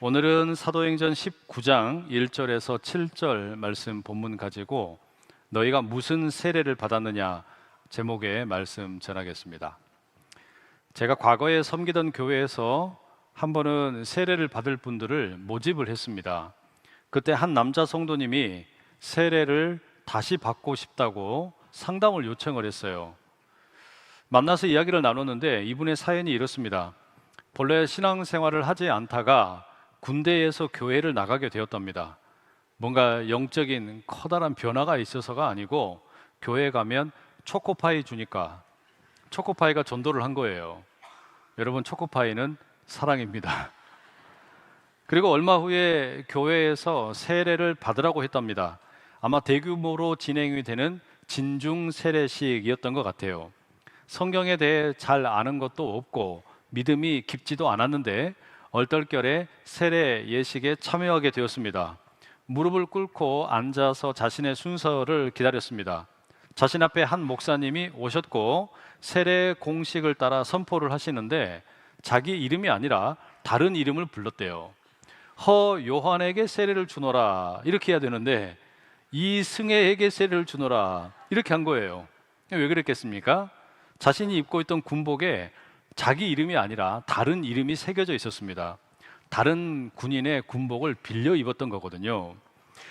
오늘은 사도행전 19장 1절에서 7절 말씀 본문 가지고 너희가 무슨 세례를 받았느냐 제목의 말씀 전하겠습니다. 제가 과거에 섬기던 교회에서 한 번은 세례를 받을 분들을 모집을 했습니다. 그때 한 남자 성도님이 세례를 다시 받고 싶다고 상담을 요청을 했어요. 만나서 이야기를 나눴는데 이분의 사연이 이렇습니다. 본래 신앙생활을 하지 않다가 군대에서 교회를 나가게 되었답니다. 뭔가 영적인 커다란 변화가 있어서가 아니고 교회에 가면 초코파이 주니까 초코파이가 전도를 한 거예요. 여러분, 초코파이는 사랑입니다. 그리고 얼마 후에 교회에서 세례를 받으라고 했답니다. 아마 대규모로 진행이 되는 진중 세례식이었던 것 같아요. 성경에 대해 잘 아는 것도 없고 믿음이 깊지도 않았는데 얼떨결에 세례 예식에 참여하게 되었습니다. 무릎을 꿇고 앉아서 자신의 순서를 기다렸습니다. 자신 앞에 한 목사님이 오셨고 세례 공식을 따라 선포를 하시는데 자기 이름이 아니라 다른 이름을 불렀대요. 허 요한에게 세례를 주노라 이렇게 해야 되는데 이승혜에게 세례를 주노라 이렇게 한 거예요. 왜 그랬겠습니까? 자신이 입고 있던 군복에 자기 이름이 아니라 다른 이름이 새겨져 있었습니다. 다른 군인의 군복을 빌려 입었던 거거든요.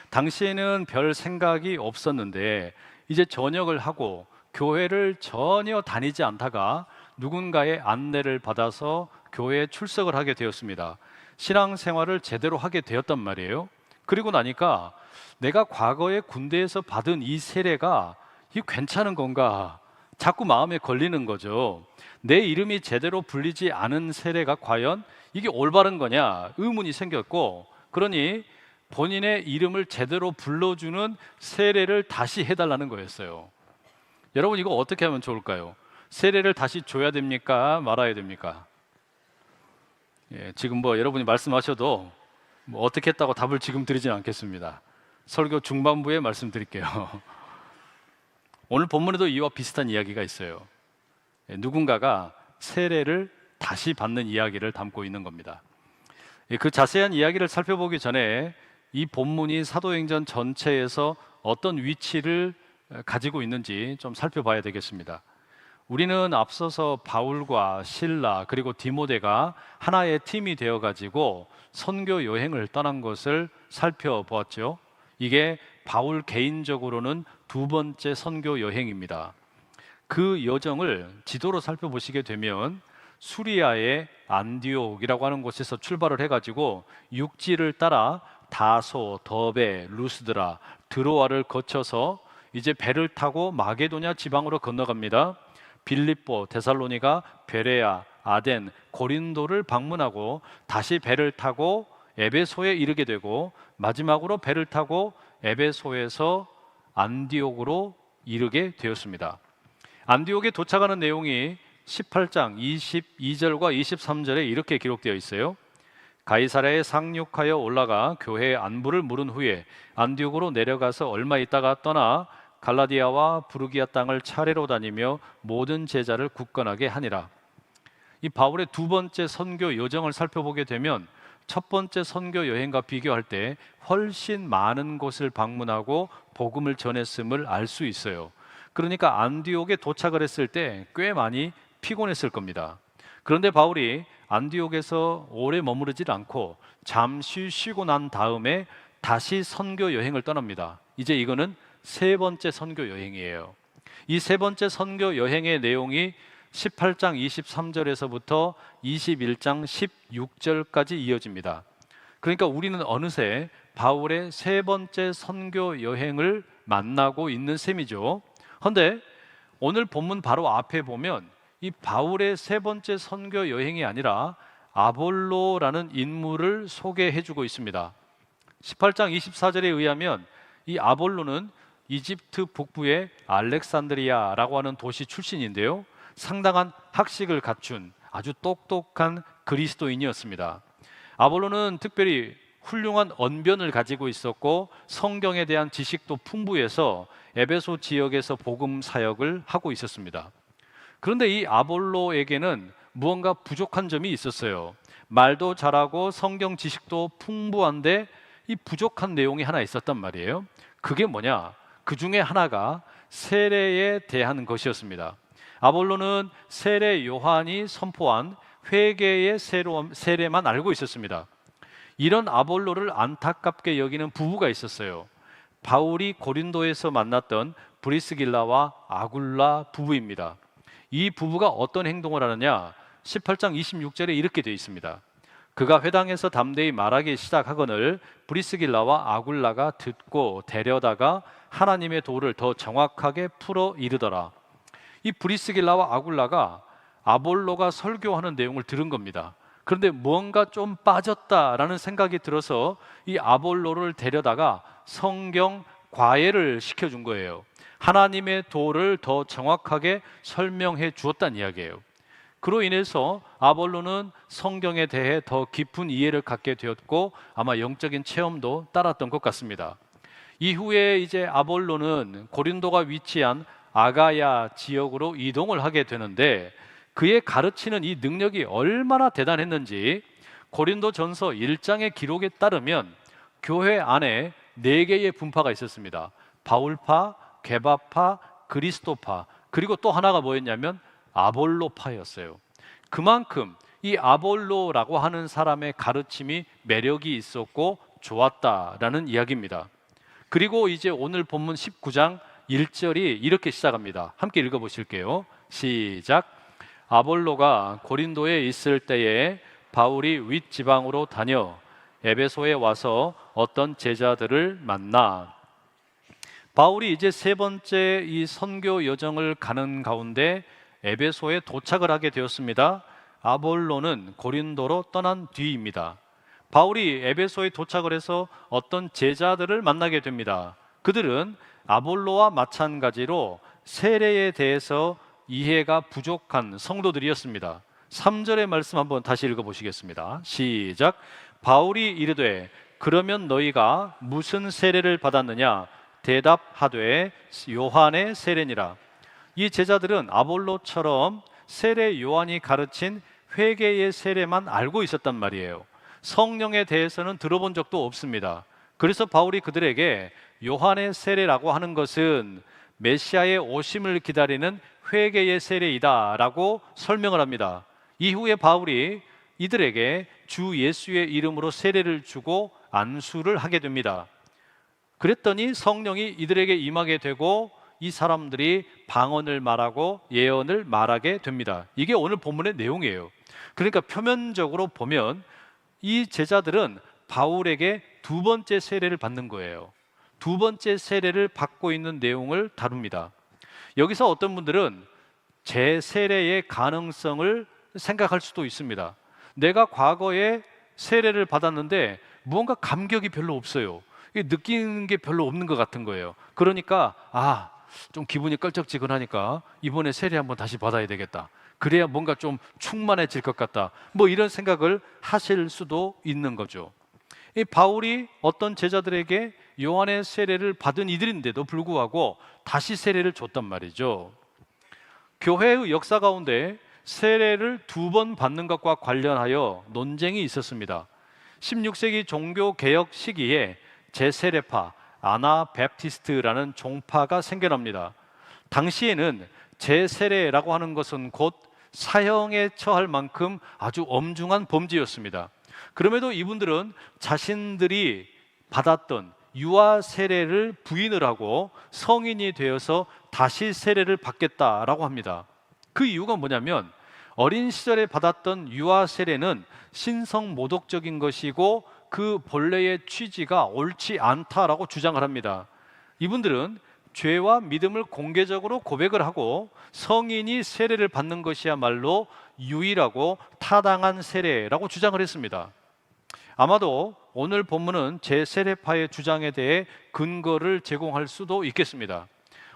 당시에는 별 생각이 없었는데 이제 전역을 하고 교회를 전혀 다니지 않다가 누군가의 안내를 받아서 교회에 출석을 하게 되었습니다. 신앙생활을 제대로 하게 되었단 말이에요. 그리고 나니까 내가 과거에 군대에서 받은 이 세례가 이 괜찮은 건가 자꾸 마음에 걸리는 거죠. 내 이름이 제대로 불리지 않은 세례가 과연 이게 올바른 거냐 의문이 생겼고, 그러니 본인의 이름을 제대로 불러주는 세례를 다시 해달라는 거였어요. 여러분, 이거 어떻게 하면 좋을까요? 세례를 다시 줘야 됩니까? 말아야 됩니까? 지금 여러분이 말씀하셔도 어떻게 했다고 답을 지금 드리지는 않겠습니다. 설교 중반부에 말씀드릴게요. 오늘 본문에도 이와 비슷한 이야기가 있어요. 누군가가 세례를 다시 받는 이야기를 담고 있는 겁니다. 그 자세한 이야기를 살펴보기 전에 이 본문이 사도행전 전체에서 어떤 위치를 가지고 있는지 좀 살펴봐야 되겠습니다. 우리는 앞서서 바울과 실라 그리고 디모데가 하나의 팀이 되어가지고 선교 여행을 떠난 것을 살펴보았죠. 이게 바울 개인적으로는 두 번째 선교 여행입니다. 그 여정을 지도로 살펴보시게 되면 수리아의 안디옥이라고 하는 곳에서 출발을 해가지고 육지를 따라 다소, 더베, 루스드라, 드로아를 거쳐서 이제 배를 타고 마게도냐 지방으로 건너갑니다. 빌립보, 데살로니가, 베레아, 아덴, 고린도를 방문하고 다시 배를 타고 에베소에 이르게 되고 마지막으로 배를 타고 에베소에서 안디옥으로 이르게 되었습니다. 안디옥에 도착하는 내용이 18장 22절과 23절에 이렇게 기록되어 있어요. 가이사랴에 상륙하여 올라가 교회의 안부를 물은 후에 안디옥으로 내려가서 얼마 있다가 떠나 갈라디아와 부르기아 땅을 차례로 다니며 모든 제자를 굳건하게 하니라. 이 바울의 두 번째 선교 여정을 살펴보게 되면 첫 번째 선교 여행과 비교할 때 훨씬 많은 곳을 방문하고 복음을 전했음을 알 수 있어요. 그러니까 안디옥에 도착을 했을 때 꽤 많이 피곤했을 겁니다. 그런데 바울이 안디옥에서 오래 머무르질 않고 잠시 쉬고 난 다음에 다시 선교 여행을 떠납니다. 이제 이거는 세 번째 선교 여행이에요. 이 세 번째 선교 여행의 내용이 18장 23절에서부터 21장 16절까지 이어집니다. 그러니까 우리는 어느새 바울의 세 번째 선교 여행을 만나고 있는 셈이죠. 그런데 오늘 본문 바로 앞에 보면 이 바울의 세 번째 선교 여행이 아니라 아볼로라는 인물을 소개해주고 있습니다. 18장 24절에 의하면 이 아볼로는 이집트 북부의 알렉산드리아라고 하는 도시 출신인데요, 상당한 학식을 갖춘 아주 똑똑한 그리스도인이었습니다. 아볼로는 특별히 훌륭한 언변을 가지고 있었고 성경에 대한 지식도 풍부해서 에베소 지역에서 복음 사역을 하고 있었습니다. 그런데 이 아볼로에게는 무언가 부족한 점이 있었어요. 말도 잘하고 성경 지식도 풍부한데 이 부족한 내용이 하나 있었단 말이에요. 그게 뭐냐? 그 중에 하나가 세례에 대한 것이었습니다. 아볼로는 세례 요한이 선포한 회개의 세례만 알고 있었습니다. 이런 아볼로를 안타깝게 여기는 부부가 있었어요. 바울이 고린도에서 만났던 브리스길라와 아굴라 부부입니다. 이 부부가 어떤 행동을 하느냐? 18장 26절에 이렇게 되어 있습니다. 그가 회당에서 담대히 말하기 시작하거늘 브리스길라와 아굴라가 듣고 데려다가 하나님의 도를 더 정확하게 풀어 이르더라. 이 브리스길라와 아굴라가 아볼로가 설교하는 내용을 들은 겁니다. 그런데 뭔가 좀 빠졌다라는 생각이 들어서 이 아볼로를 데려다가 성경 과외를 시켜준 거예요. 하나님의 도를 더 정확하게 설명해 주었다는 이야기예요. 그로 인해서 아볼로는 성경에 대해 더 깊은 이해를 갖게 되었고 아마 영적인 체험도 따랐던 것 같습니다. 이후에 이제 아볼로는 고린도가 위치한 아가야 지역으로 이동을 하게 되는데 그의 가르치는 이 능력이 얼마나 대단했는지 고린도전서 1장의 기록에 따르면 교회 안에 4개의 분파가 있었습니다. 바울파, 게바파, 그리스도파, 그리고 또 하나가 뭐였냐면 아볼로파였어요. 그만큼 이 아볼로라고 하는 사람의 가르침이 매력이 있었고 좋았다라는 이야기입니다. 그리고 이제 오늘 본문 19장 1절이 이렇게 시작합니다. 함께 읽어보실게요. 시작. 아볼로가 고린도에 있을 때에 바울이 윗지방으로 다녀 에베소에 와서 어떤 제자들을 만나. 바울이 이제 3번째 이 선교 여정을 가는 가운데 에베소에 도착을 하게 되었습니다. 아볼로는 고린도로 떠난 뒤입니다. 바울이 에베소에 도착을 해서 어떤 제자들을 만나게 됩니다. 그들은 아볼로와 마찬가지로 세례에 대해서 이해가 부족한 성도들이었습니다. 3절의 말씀 한번 다시 읽어보시겠습니다. 시작. 바울이 이르되 그러면 너희가 무슨 세례를 받았느냐? 대답하되 요한의 세례니라. 이 제자들은 아볼로처럼 세례 요한이 가르친 회개의 세례만 알고 있었단 말이에요. 성령에 대해서는 들어본 적도 없습니다. 그래서 바울이 그들에게 요한의 세례라고 하는 것은 메시아의 오심을 기다리는 회개의 세례이다 라고 설명을 합니다. 이후에 바울이 이들에게 주 예수의 이름으로 세례를 주고 안수를 하게 됩니다. 그랬더니 성령이 이들에게 임하게 되고 이 사람들이 방언을 말하고 예언을 말하게 됩니다. 이게 오늘 본문의 내용이에요. 그러니까 표면적으로 보면 이 제자들은 바울에게 2번째 세례를 받는 거예요. 2번째 세례를 받고 있는 내용을 다룹니다. 여기서 어떤 분들은 재세례의 가능성을 생각할 수도 있습니다. 내가 과거에 세례를 받았는데 무언가 감격이 별로 없어요. 느끼는 게 별로 없는 것 같은 거예요. 그러니까 좀 기분이 껄쩍지근하니까 이번에 세례 한번 다시 받아야 되겠다. 그래야 뭔가 좀 충만해질 것 같다. 뭐 이런 생각을 하실 수도 있는 거죠. 이 바울이 어떤 제자들에게 요한의 세례를 받은 이들인데도 불구하고 다시 세례를 줬단 말이죠. 교회의 역사 가운데 세례를 2번 받는 것과 관련하여 논쟁이 있었습니다. 16세기 종교개혁 시기에 제세례파, 아나베프티스트라는 종파가 생겨납니다. 당시에는 제세례라고 하는 것은 곧 사형에 처할 만큼 아주 엄중한 범죄였습니다. 그럼에도 이분들은 자신들이 받았던 유아 세례를 부인을 하고 성인이 되어서 다시 세례를 받겠다라고 합니다. 그 이유가 뭐냐면 어린 시절에 받았던 유아 세례는 신성모독적인 것이고 그 본래의 취지가 옳지 않다라고 주장을 합니다. 이분들은 죄와 믿음을 공개적으로 고백을 하고 성인이 세례를 받는 것이야말로 유일하고 타당한 세례라고 주장을 했습니다. 아마도 오늘 본문은 제세례파의 주장에 대해 근거를 제공할 수도 있겠습니다.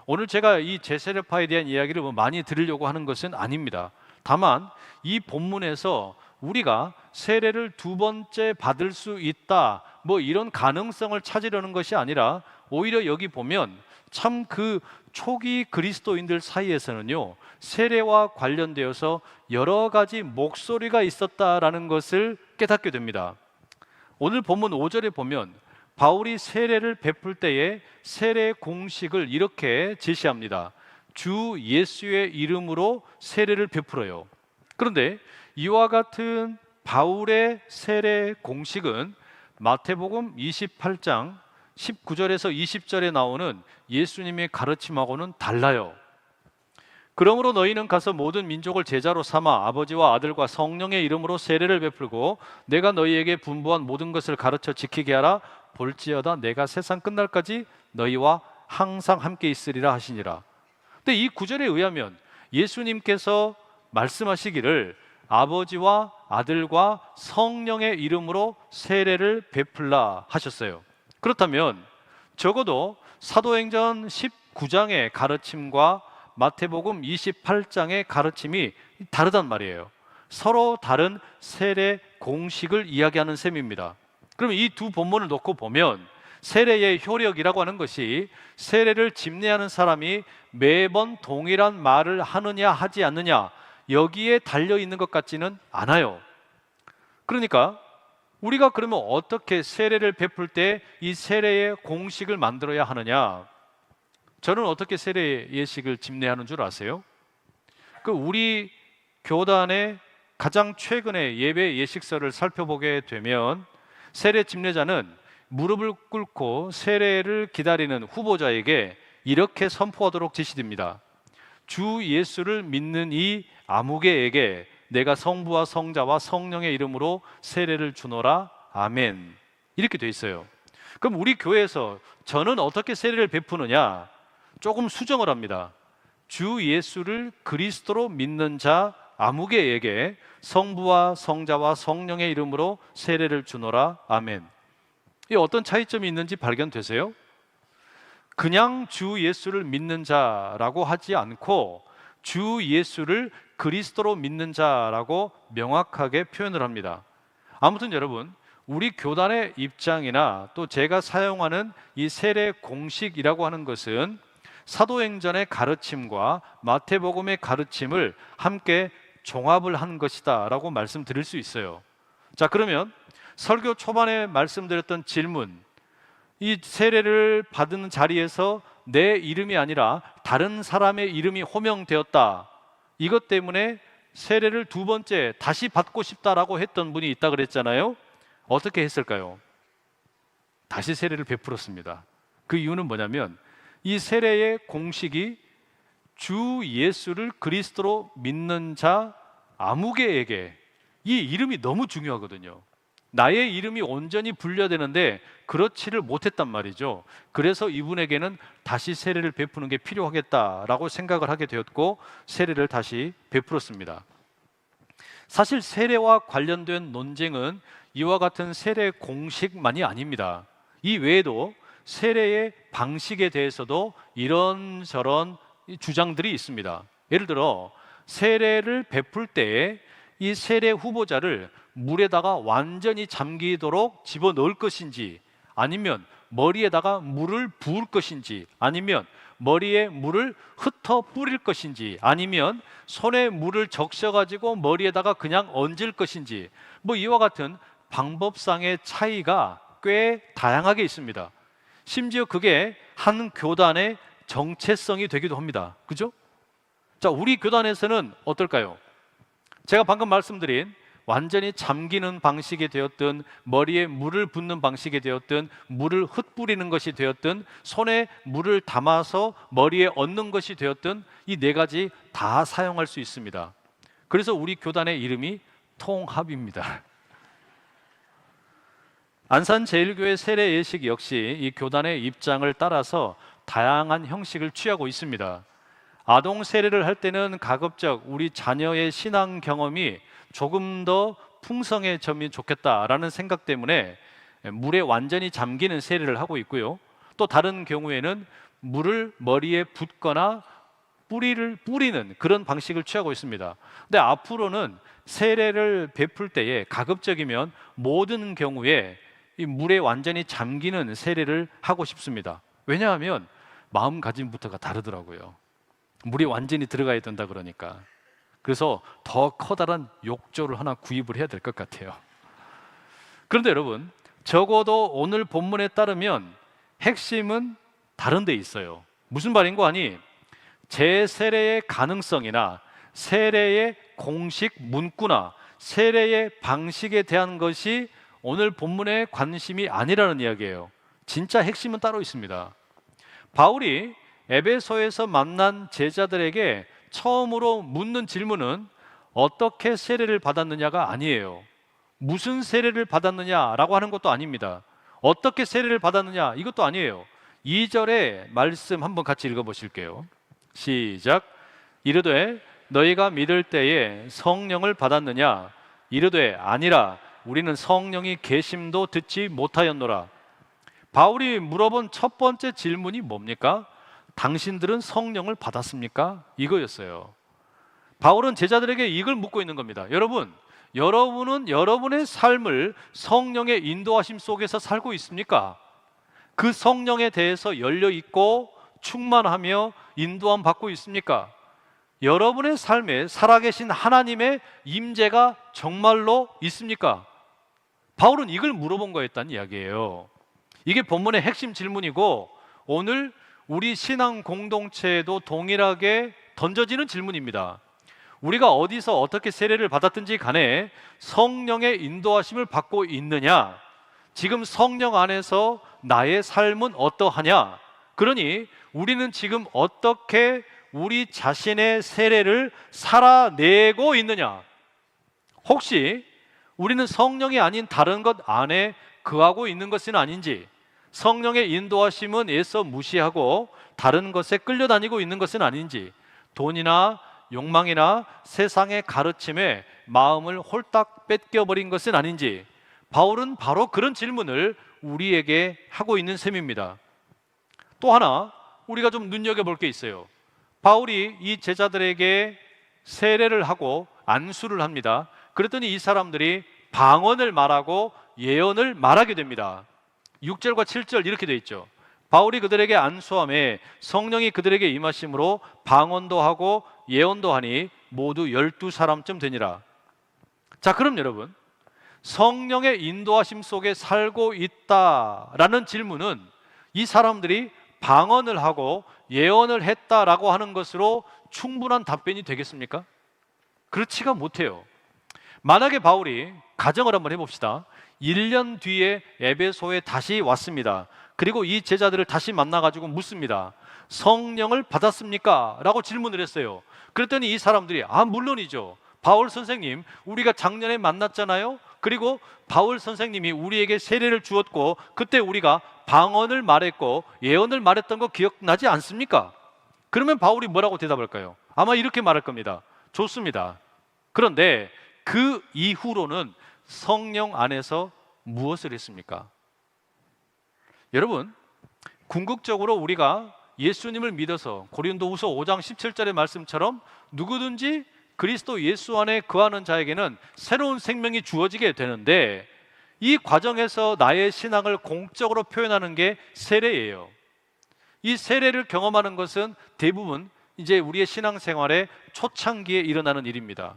오늘 제가 이 제세례파에 대한 이야기를 많이 들으려고 하는 것은 아닙니다. 다만 이 본문에서 우리가 세례를 2번째 받을 수 있다 뭐 이런 가능성을 찾으려는 것이 아니라 오히려 여기 보면 참 그 초기 그리스도인들 사이에서는요, 세례와 관련되어서 여러 가지 목소리가 있었다라는 것을 깨닫게 됩니다. 오늘 본문 5절에 보면 바울이 세례를 베풀 때에 세례 공식을 이렇게 제시합니다. 주 예수의 이름으로 세례를 베풀어요. 그런데 이와 같은 바울의 세례 공식은 마태복음 28장 19절에서 20절에 나오는 예수님의 가르침하고는 달라요. 그러므로 너희는 가서 모든 민족을 제자로 삼아 아버지와 아들과 성령의 이름으로 세례를 베풀고 내가 너희에게 분부한 모든 것을 가르쳐 지키게 하라. 볼지어다 내가 세상 끝날까지 너희와 항상 함께 있으리라 하시니라. 근데 이 구절에 의하면 예수님께서 말씀하시기를 아버지와 아들과 성령의 이름으로 세례를 베풀라 하셨어요. 그렇다면 적어도 사도행전 19장의 가르침과 마태복음 28장의 가르침이 다르단 말이에요. 서로 다른 세례 공식을 이야기하는 셈입니다. 그럼 이 두 본문을 놓고 보면 세례의 효력이라고 하는 것이 세례를 집례하는 사람이 매번 동일한 말을 하느냐 하지 않느냐 여기에 달려 있는 것 같지는 않아요. 그러니까 우리가 그러면 어떻게 세례를 베풀 때 이 세례의 공식을 만들어야 하느냐? 저는 어떻게 세례 예식을 집례하는 줄 아세요? 우리 교단의 가장 최근의 예배 예식서를 살펴보게 되면 세례 집례자는 무릎을 꿇고 세례를 기다리는 후보자에게 이렇게 선포하도록 지시됩니다. 주 예수를 믿는 이 아무개에게 내가 성부와 성자와 성령의 이름으로 세례를 주노라. 아멘. 이렇게 돼 있어요. 그럼 우리 교회에서 저는 어떻게 세례를 베푸느냐? 조금 수정을 합니다. 주 예수를 그리스도로 믿는 자 아무개에게 성부와 성자와 성령의 이름으로 세례를 주노라. 아멘. 이 어떤 차이점이 있는지 발견되세요? 그냥 주 예수를 믿는 자라고 하지 않고 주 예수를 그리스도로 믿는 자라고 명확하게 표현을 합니다. 아무튼 여러분, 우리 교단의 입장이나 또 제가 사용하는 이 세례 공식이라고 하는 것은 사도행전의 가르침과 마태복음의 가르침을 함께 종합을 한 것이다 라고 말씀드릴 수 있어요. 자, 그러면 설교 초반에 말씀드렸던 질문, 이 세례를 받은 자리에서 내 이름이 아니라 다른 사람의 이름이 호명되었다, 이것 때문에 세례를 두 번째 다시 받고 싶다라고 했던 분이 있다 그랬잖아요. 어떻게 했을까요? 다시 세례를 베풀었습니다. 그 이유는 뭐냐면 이 세례의 공식이 주 예수를 그리스도로 믿는 자 아무개에게, 이 이름이 너무 중요하거든요. 나의 이름이 온전히 분류되는데 그렇지를 못했단 말이죠. 그래서 이분에게는 다시 세례를 베푸는 게 필요하겠다라고 생각을 하게 되었고 세례를 다시 베풀었습니다. 사실 세례와 관련된 논쟁은 이와 같은 세례 공식만이 아닙니다. 이 외에도 세례의 방식에 대해서도 이런저런 주장들이 있습니다. 예를 들어 세례를 베풀 때에 이 세례 후보자를 물에다가 완전히 잠기도록 집어넣을 것인지, 아니면 머리에다가 물을 부을 것인지, 아니면 머리에 물을 흩어 뿌릴 것인지, 아니면 손에 물을 적셔가지고 머리에다가 그냥 얹을 것인지, 뭐 이와 같은 방법상의 차이가 꽤 다양하게 있습니다. 심지어 그게 한 교단의 정체성이 되기도 합니다. 그죠? 자, 우리 교단에서는 어떨까요? 제가 방금 말씀드린 완전히 잠기는 방식이 되었든, 머리에 물을 붓는 방식이 되었든, 물을 흩뿌리는 것이 되었든, 손에 물을 담아서 머리에 얹는 것이 되었든, 이 네 가지 다 사용할 수 있습니다. 그래서 우리 교단의 이름이 통합입니다. 안산제일교회 세례 예식 역시 이 교단의 입장을 따라서 다양한 형식을 취하고 있습니다. 아동 세례를 할 때는 가급적 우리 자녀의 신앙 경험이 조금 더 풍성해지면 좋겠다라는 생각 때문에 물에 완전히 잠기는 세례를 하고 있고요. 또 다른 경우에는 물을 머리에 붓거나 뿌리는 그런 방식을 취하고 있습니다. 근데 앞으로는 세례를 베풀 때에 가급적이면 모든 경우에 이 물에 완전히 잠기는 세례를 하고 싶습니다. 왜냐하면 마음가짐부터가 다르더라고요. 물이 완전히 들어가야 된다 그러니까. 그래서 더 커다란 욕조를 하나 구입을 해야 될 것 같아요. 그런데 여러분, 적어도 오늘 본문에 따르면 핵심은 다른 데 있어요. 무슨 말인고 하니, 재세례의 가능성이나 세례의 공식 문구나 세례의 방식에 대한 것이 오늘 본문의 관심이 아니라는 이야기예요. 진짜 핵심은 따로 있습니다. 바울이 에베소에서 만난 제자들에게 처음으로 묻는 질문은 어떻게 세례를 받았느냐가 아니에요. 무슨 세례를 받았느냐라고 하는 것도 아닙니다. 어떻게 세례를 받았느냐 이것도 아니에요. 2절의 말씀 한번 같이 읽어보실게요. 시작. 이르되 너희가 믿을 때에 성령을 받았느냐? 이르되 아니라 우리는 성령이 계심도 듣지 못하였노라. 바울이 물어본 첫 번째 질문이 뭡니까? 당신들은 성령을 받았습니까? 이거였어요. 바울은 제자들에게 이걸 묻고 있는 겁니다. 여러분은 여러분의 삶을 성령의 인도하심 속에서 살고 있습니까? 그 성령에 대해서 열려 있고 충만하며 인도함 받고 있습니까? 여러분의 삶에 살아계신 하나님의 임재가 정말로 있습니까? 바울은 이걸 물어본 거였다는 이야기예요. 이게 본문의 핵심 질문이고 오늘 우리 신앙 공동체에도 동일하게 던져지는 질문입니다. 우리가 어디서 어떻게 세례를 받았든지 간에 성령의 인도하심을 받고 있느냐? 지금 성령 안에서 나의 삶은 어떠하냐? 그러니 우리는 지금 어떻게 우리 자신의 세례를 살아내고 있느냐? 혹시 우리는 성령이 아닌 다른 것 안에 거하고 있는 것은 아닌지, 성령의 인도하심은 애써 무시하고 다른 것에 끌려다니고 있는 것은 아닌지, 돈이나 욕망이나 세상의 가르침에 마음을 홀딱 뺏겨버린 것은 아닌지, 바울은 바로 그런 질문을 우리에게 하고 있는 셈입니다. 또 하나 우리가 좀 눈여겨볼 게 있어요. 바울이 이 제자들에게 세례를 하고 안수를 합니다. 그랬더니 이 사람들이 방언을 말하고 예언을 말하게 됩니다. 6절과 7절 이렇게 돼 있죠. 바울이 그들에게 안수함에 성령이 그들에게 임하심으로 방언도 하고 예언도 하니 모두 12사람쯤 되니라. 자, 그럼 여러분, 성령의 인도하심 속에 살고 있다라는 질문은 이 사람들이 방언을 하고 예언을 했다라고 하는 것으로 충분한 답변이 되겠습니까? 그렇지가 못해요. 만약에 바울이 가정을 한번 해봅시다. 1년 뒤에 에베소에 다시 왔습니다. 그리고 이 제자들을 다시 만나가지고 묻습니다. 성령을 받았습니까? 라고 질문을 했어요. 그랬더니 이 사람들이 물론이죠. 바울 선생님, 우리가 작년에 만났잖아요. 그리고 바울 선생님이 우리에게 세례를 주었고 그때 우리가 방언을 말했고 예언을 말했던 거 기억나지 않습니까? 그러면 바울이 뭐라고 대답할까요? 아마 이렇게 말할 겁니다. 좋습니다. 그런데 그 이후로는 성령 안에서 무엇을 했습니까? 여러분, 궁극적으로 우리가 예수님을 믿어서 고린도후서 5장 17절의 말씀처럼 누구든지 그리스도 예수 안에 거하는 자에게는 새로운 생명이 주어지게 되는데, 이 과정에서 나의 신앙을 공적으로 표현하는 게 세례예요. 이 세례를 경험하는 것은 대부분 이제 우리의 신앙생활의 초창기에 일어나는 일입니다.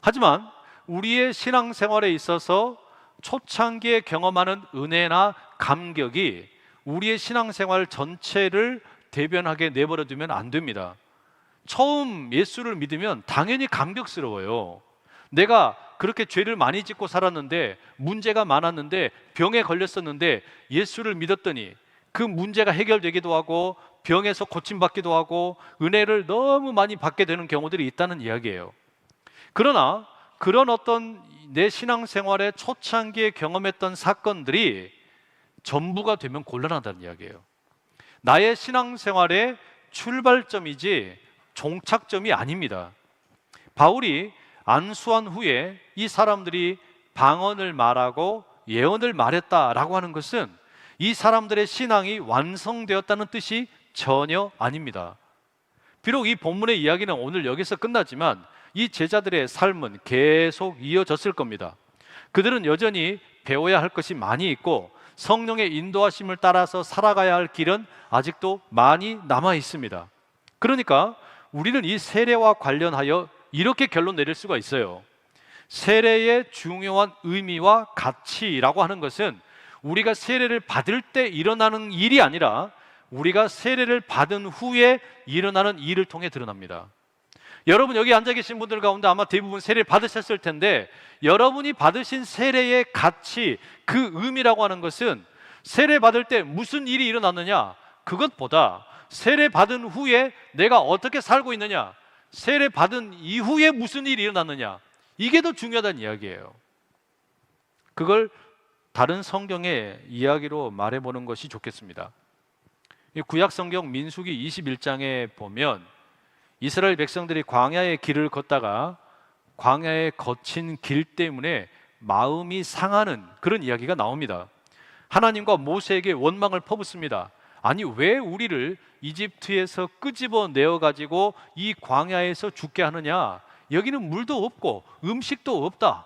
하지만 우리의 신앙생활에 있어서 초창기에 경험하는 은혜나 감격이 우리의 신앙생활 전체를 대변하게 내버려 두면 안 됩니다. 처음 예수를 믿으면 당연히 감격스러워요. 내가 그렇게 죄를 많이 짓고 살았는데, 문제가 많았는데, 병에 걸렸었는데 예수를 믿었더니 그 문제가 해결되기도 하고 병에서 고침받기도 하고 은혜를 너무 많이 받게 되는 경우들이 있다는 이야기예요. 그러나 그런 어떤 내 신앙생활의 초창기에 경험했던 사건들이 전부가 되면 곤란하다는 이야기예요. 나의 신앙생활의 출발점이지 종착점이 아닙니다. 바울이 안수한 후에 이 사람들이 방언을 말하고 예언을 말했다라고 하는 것은 이 사람들의 신앙이 완성되었다는 뜻이 전혀 아닙니다. 비록 이 본문의 이야기는 오늘 여기서 끝나지만 이 제자들의 삶은 계속 이어졌을 겁니다. 그들은 여전히 배워야 할 것이 많이 있고 성령의 인도하심을 따라서 살아가야 할 길은 아직도 많이 남아 있습니다. 그러니까 우리는 이 세례와 관련하여 이렇게 결론 내릴 수가 있어요. 세례의 중요한 의미와 가치라고 하는 것은 우리가 세례를 받을 때 일어나는 일이 아니라 우리가 세례를 받은 후에 일어나는 일을 통해 드러납니다. 여러분 여기 앉아 계신 분들 가운데 아마 대부분 세례를 받으셨을 텐데 여러분이 받으신 세례의 가치, 그 의미라고 하는 것은 세례 받을 때 무슨 일이 일어났느냐, 그것보다 세례 받은 후에 내가 어떻게 살고 있느냐, 세례 받은 이후에 무슨 일이 일어났느냐, 이게 더 중요하다는 이야기예요. 그걸 다른 성경의 이야기로 말해보는 것이 좋겠습니다. 구약 성경 민수기 21장에 보면 이스라엘 백성들이 광야의 길을 걷다가 광야에 거친 길 때문에 마음이 상하는 그런 이야기가 나옵니다. 하나님과 모세에게 원망을 퍼붓습니다. 아니 왜 우리를 이집트에서 끄집어내어 가지고 이 광야에서 죽게 하느냐, 여기는 물도 없고 음식도 없다.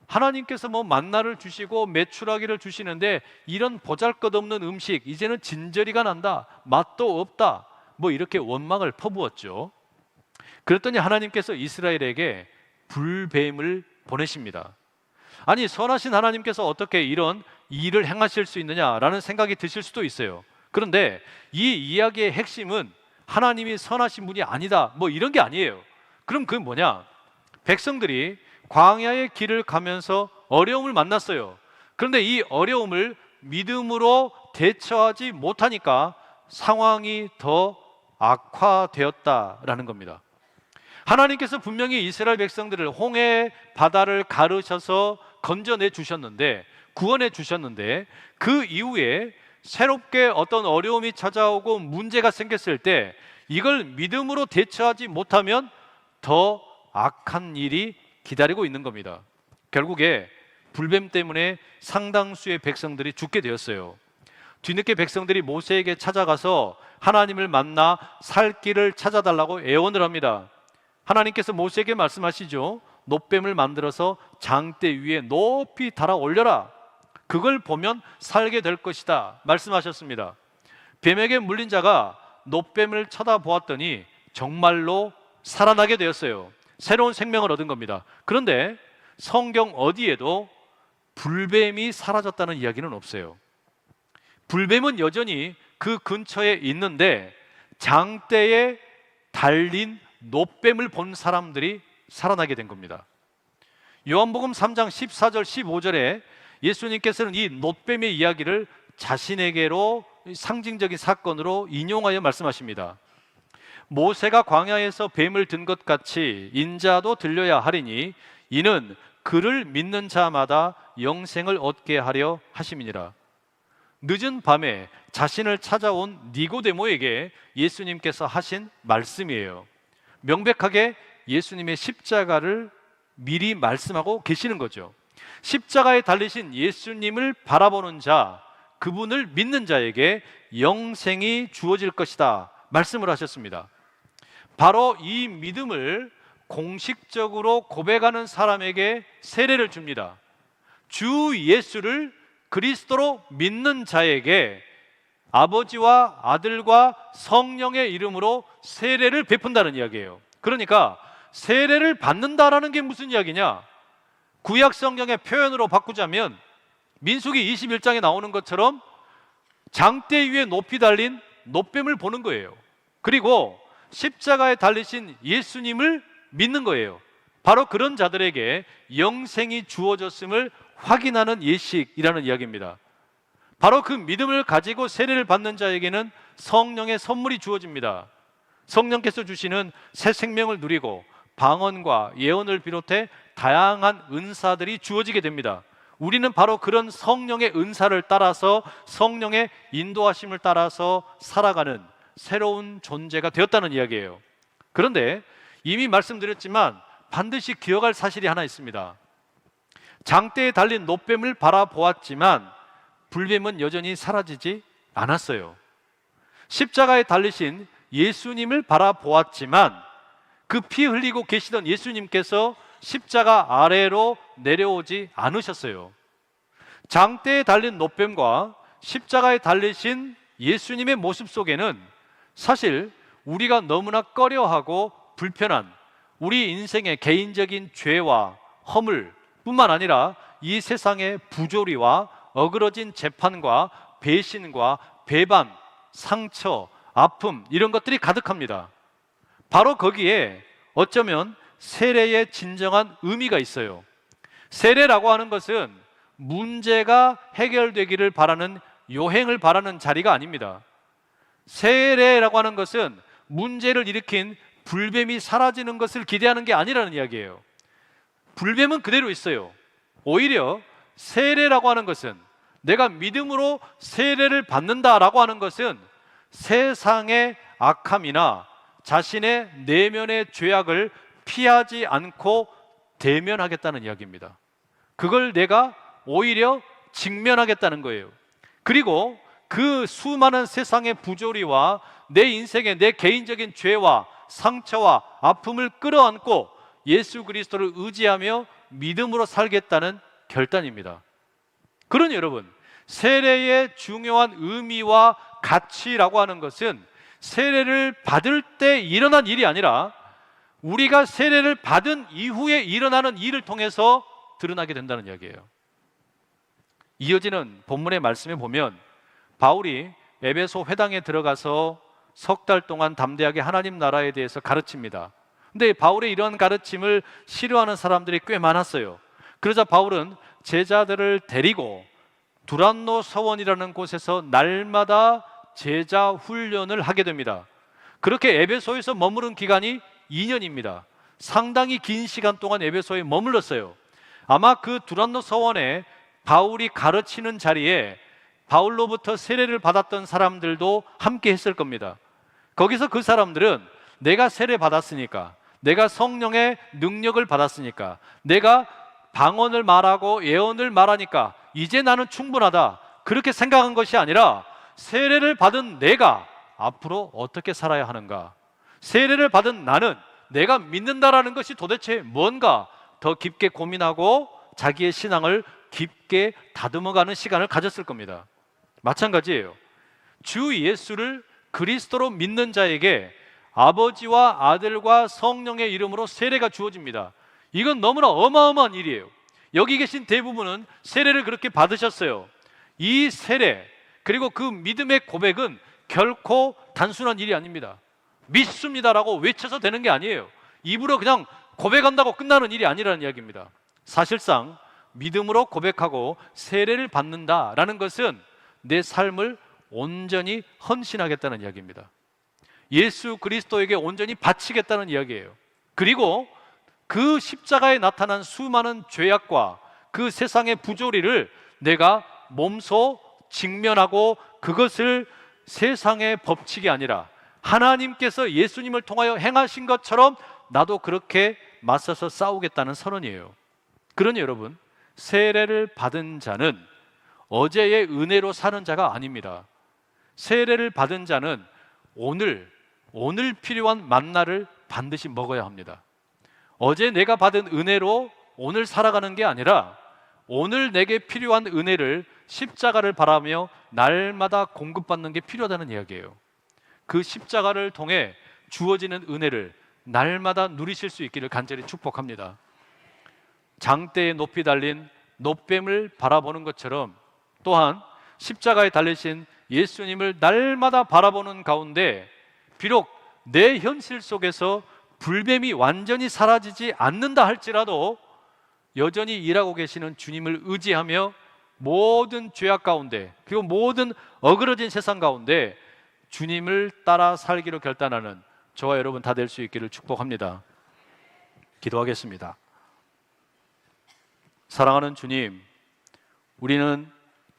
하나님께서 뭐 만나를 주시고 메추라기를 주시는데 이런 보잘것없는 음식, 이제는 진저리가 난다, 맛도 없다, 뭐 이렇게 원망을 퍼부었죠. 그랬더니 하나님께서 이스라엘에게 불뱀을 보내십니다. 아니 선하신 하나님께서 어떻게 이런 일을 행하실 수 있느냐라는 생각이 드실 수도 있어요. 그런데 이 이야기의 핵심은 하나님이 선하신 분이 아니다, 뭐 이런 게 아니에요. 그럼 그게 뭐냐? 백성들이 광야의 길을 가면서 어려움을 만났어요. 그런데 이 어려움을 믿음으로 대처하지 못하니까 상황이 더 악화되었다라는 겁니다. 하나님께서 분명히 이스라엘 백성들을 홍해 바다를 가르셔서 건져내 주셨는데, 구원해 주셨는데, 그 이후에 새롭게 어떤 어려움이 찾아오고 문제가 생겼을 때 이걸 믿음으로 대처하지 못하면 더 악한 일이 기다리고 있는 겁니다. 결국에 불뱀 때문에 상당수의 백성들이 죽게 되었어요. 뒤늦게 백성들이 모세에게 찾아가서 하나님을 만나 살 길을 찾아달라고 애원을 합니다. 하나님께서 모세에게 말씀하시죠. 놋뱀을 만들어서 장대 위에 높이 달아 올려라. 그걸 보면 살게 될 것이다 말씀하셨습니다. 뱀에게 물린 자가 놋뱀을 쳐다보았더니 정말로 살아나게 되었어요. 새로운 생명을 얻은 겁니다. 그런데 성경 어디에도 불뱀이 사라졌다는 이야기는 없어요. 불뱀은 여전히 그 근처에 있는데 장대에 달린 놋뱀을 본 사람들이 살아나게 된 겁니다. 요한복음 3장 14절 15절에 예수님께서는 이 놋뱀의 이야기를 자신에게로 상징적인 사건으로 인용하여 말씀하십니다. 모세가 광야에서 뱀을 든 것 같이 인자도 들려야 하리니 이는 그를 믿는 자마다 영생을 얻게 하려 하심이니라. 늦은 밤에 자신을 찾아온 니고데모에게 예수님께서 하신 말씀이에요. 명백하게 예수님의 십자가를 미리 말씀하고 계시는 거죠. 십자가에 달리신 예수님을 바라보는 자, 그분을 믿는 자에게 영생이 주어질 것이다 말씀을 하셨습니다. 바로 이 믿음을 공식적으로 고백하는 사람에게 세례를 줍니다. 주 예수를 그리스도로 믿는 자에게 아버지와 아들과 성령의 이름으로 세례를 베푼다는 이야기예요. 그러니까 세례를 받는다라는 게 무슨 이야기냐? 구약 성경의 표현으로 바꾸자면 민수기 21장에 나오는 것처럼 장대 위에 높이 달린 놋뱀을 보는 거예요. 그리고 십자가에 달리신 예수님을 믿는 거예요. 바로 그런 자들에게 영생이 주어졌음을 확인하는 예식이라는 이야기입니다. 바로 그 믿음을 가지고 세례를 받는 자에게는 성령의 선물이 주어집니다. 성령께서 주시는 새 생명을 누리고 방언과 예언을 비롯해 다양한 은사들이 주어지게 됩니다. 우리는 바로 그런 성령의 은사를 따라서 성령의 인도하심을 따라서 살아가는 새로운 존재가 되었다는 이야기예요. 그런데 이미 말씀드렸지만 반드시 기억할 사실이 하나 있습니다. 장대에 달린 놋뱀을 바라보았지만 불뱀은 여전히 사라지지 않았어요. 십자가에 달리신 예수님을 바라보았지만 그 피 흘리고 계시던 예수님께서 십자가 아래로 내려오지 않으셨어요. 장대에 달린 노뱀과 십자가에 달리신 예수님의 모습 속에는 사실 우리가 너무나 꺼려하고 불편한 우리 인생의 개인적인 죄와 허물 뿐만 아니라 이 세상의 부조리와 어그러진 재판과 배신과 배반, 상처, 아픔 이런 것들이 가득합니다. 바로 거기에 어쩌면 세례의 진정한 의미가 있어요. 세례라고 하는 것은 문제가 해결되기를 바라는, 요행을 바라는 자리가 아닙니다. 세례라고 하는 것은 문제를 일으킨 불뱀이 사라지는 것을 기대하는 게 아니라는 이야기예요. 불뱀은 그대로 있어요. 오히려 세례라고 하는 것은, 내가 믿음으로 세례를 받는다라고 하는 것은 세상의 악함이나 자신의 내면의 죄악을 피하지 않고 대면하겠다는 이야기입니다. 그걸 내가 오히려 직면하겠다는 거예요. 그리고 그 수많은 세상의 부조리와 내 인생의, 내 개인적인 죄와 상처와 아픔을 끌어안고 예수 그리스도를 의지하며 믿음으로 살겠다는 결단입니다. 그러니 여러분, 세례의 중요한 의미와 가치라고 하는 것은 세례를 받을 때 일어난 일이 아니라 우리가 세례를 받은 이후에 일어나는 일을 통해서 드러나게 된다는 이야기예요. 이어지는 본문의 말씀에 보면 바울이 에베소 회당에 들어가서 석 달 동안 담대하게 하나님 나라에 대해서 가르칩니다. 근데 바울의 이런 가르침을 싫어하는 사람들이 꽤 많았어요. 그러자 바울은 제자들을 데리고 두란노 서원이라는 곳에서 날마다 제자 훈련을 하게 됩니다. 그렇게 에베소에서 머무른 기간이 2년입니다. 상당히 긴 시간 동안 에베소에 머물렀어요. 아마 그 두란노 서원에 바울이 가르치는 자리에 바울로부터 세례를 받았던 사람들도 함께 했을 겁니다. 거기서 그 사람들은 내가 세례 받았으니까, 내가 성령의 능력을 받았으니까, 내가 방언을 말하고 예언을 말하니까 이제 나는 충분하다, 그렇게 생각한 것이 아니라 세례를 받은 내가 앞으로 어떻게 살아야 하는가, 세례를 받은 나는 내가 믿는다라는 것이 도대체 뭔가 더 깊게 고민하고 자기의 신앙을 깊게 다듬어가는 시간을 가졌을 겁니다. 마찬가지예요. 주 예수를 그리스도로 믿는 자에게 아버지와 아들과 성령의 이름으로 세례가 주어집니다. 이건 너무나 어마어마한 일이에요. 여기 계신 대부분은 세례를 그렇게 받으셨어요. 이 세례, 그리고 그 믿음의 고백은 결코 단순한 일이 아닙니다. 믿습니다라고 외쳐서 되는 게 아니에요. 입으로 그냥 고백한다고 끝나는 일이 아니라는 이야기입니다. 사실상 믿음으로 고백하고 세례를 받는다라는 것은 내 삶을 온전히 헌신하겠다는 이야기입니다. 예수 그리스도에게 온전히 바치겠다는 이야기예요. 그리고 그 십자가에 나타난 수많은 죄악과 그 세상의 부조리를 내가 몸소 직면하고 그것을 세상의 법칙이 아니라 하나님께서 예수님을 통하여 행하신 것처럼 나도 그렇게 맞서서 싸우겠다는 선언이에요. 그러니 여러분, 세례를 받은 자는 어제의 은혜로 사는 자가 아닙니다. 세례를 받은 자는 오늘 필요한 만나를 반드시 먹어야 합니다. 어제 내가 받은 은혜로 오늘 살아가는 게 아니라 오늘 내게 필요한 은혜를 십자가를 바라며 날마다 공급받는 게 필요하다는 이야기예요. 그 십자가를 통해 주어지는 은혜를 날마다 누리실 수 있기를 간절히 축복합니다. 장대에 높이 달린 노뱀을 바라보는 것처럼 또한 십자가에 달리신 예수님을 날마다 바라보는 가운데 비록 내 현실 속에서 불뱀이 완전히 사라지지 않는다 할지라도 여전히 일하고 계시는 주님을 의지하며 모든 죄악 가운데, 그리고 모든 어그러진 세상 가운데 주님을 따라 살기로 결단하는 저와 여러분 다 될 수 있기를 축복합니다. 기도하겠습니다. 사랑하는 주님, 우리는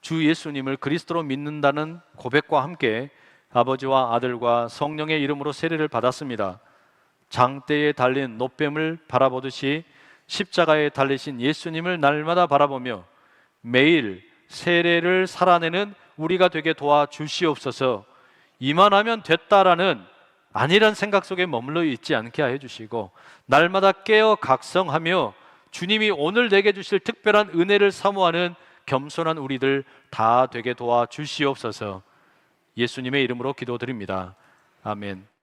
주 예수님을 그리스도로 믿는다는 고백과 함께 아버지와 아들과 성령의 이름으로 세례를 받았습니다. 장대에 달린 노뱀을 바라보듯이 십자가에 달리신 예수님을 날마다 바라보며 매일 세례를 살아내는 우리가 되게 도와주시옵소서. 이만하면 됐다라는 아니란 생각 속에 머물러 있지 않게 하여 주시고 날마다 깨어 각성하며 주님이 오늘 내게 주실 특별한 은혜를 사모하는 겸손한 우리들 다 되게 도와 주시옵소서. 예수님의 이름으로 기도드립니다. 아멘.